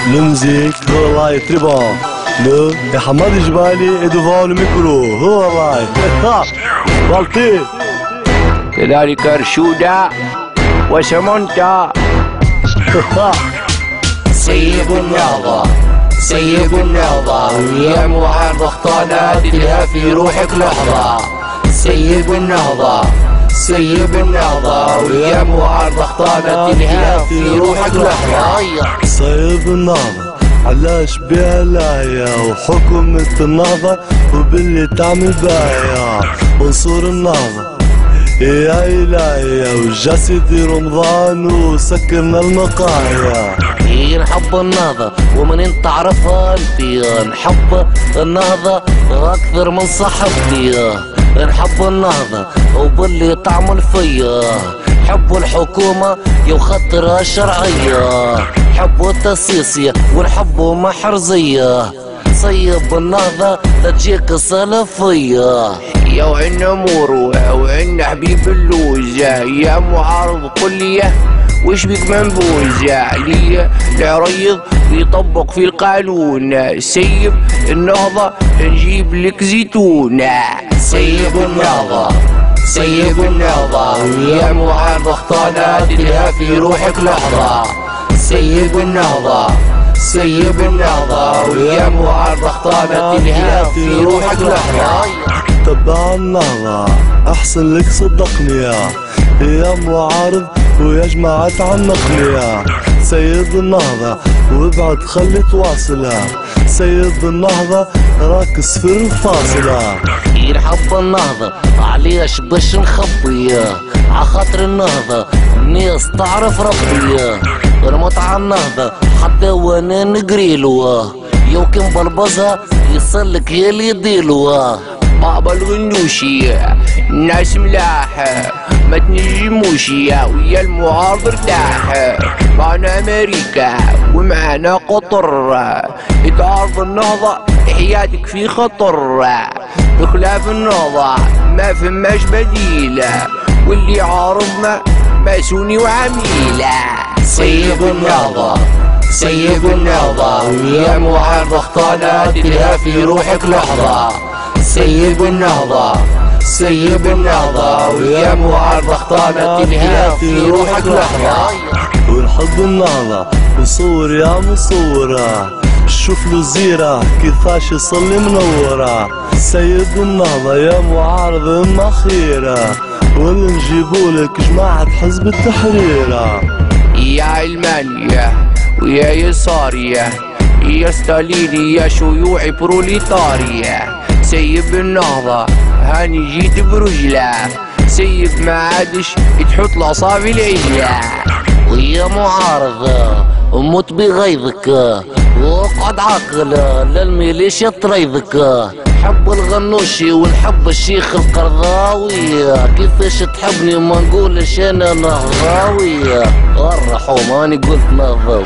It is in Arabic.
الموزيك هو والله تريبون لو يا حماد جبالي ادو الميكرو هو والله بلطي كذلك رشودة وسمنتا. سيب النهضة سيب النهضة ويا معارضة اخطانا تلها في روحك لحظة. سيب النهضة سيب النهضة ويا معارضة اخطانا تلها في روحك لحظة. سيب النهضة علاش بيها لاهية وحكومة النهضة وباللي تعمل باهية انصر النهضة يا إلهي وجا سيدي رمضان وسكرنا المقاهي. نحب النهضة ومن تعرفها انت نحب النهضة اكثر من صاحبتي. نحب النهضة وباللي تعمل فيا حب الحكومة يخطرها الشرعية حب التسيسية ونحب محرزية. صيب النهضة تجيك السلفية يا وعنا مورو وعنا حبيب اللوجة يا معارض كلية وش بك منبوجة ليا العريض يطبق في القانون. سيب النهضة نجيب لك زيتونة. سيب النهضة سيب النهضة ويا معارض اخطانا تلها في روحك لحظة. سيب النهضة سيب النهضة ويا معارضة اخطانا تلها في روحك لحظة. تبع النهضة احسن لك صدقني يا معارض ويا جماعة عنقني. سيد النهضة وابعد خلي تواصلها. سيد النهضة راك صفر الفاصلة. يرحب النهضة عليش باش نخبي عخاطر النهضة الناس تعرف ربي. رمت على النهضة حتى وانا نقريلو يمكن بلبزها يصلك هي اللي يديلو. بابا الغنوشي الناس ملاح ما تنجموش ويا المعارض ارتاح. معنا امريكا ومعنا قطر تعارض النهضة حياتك في خطر. بخلاف النهضة ما فماش بديلة واللي عارضنا ماسوني وعميلة. سيب النهضة سيب النهضة ويا معارضة اخطانا تلها في روحك لحظة. سيب النهضة سيب النهضة ويا معارضة اخطانا تلها في روحك لحظة. ونحب النهضة وصور يا مصورة شوف له زيرة كيفاش يصلي منورة. سيد النهضة يا معارض اما خيرة واللي نجيبولك جماعة حزب التحرير. يا علمانية ويا يسارية يا ستاليني يا شيوعي بروليتارية. سيب النهضة هاني جيت برجله. سيب ما عادش تحط الأصابع العليا. ويا معارضة وموت بغيظك واقعد عاقل للميليشيا طريضك. حب الغنوشي ونحب الشيخ القرضاوي. كيفاش تحبني ما نقولش انا نهضاوي. الرحوم اني قلت نهضاوي.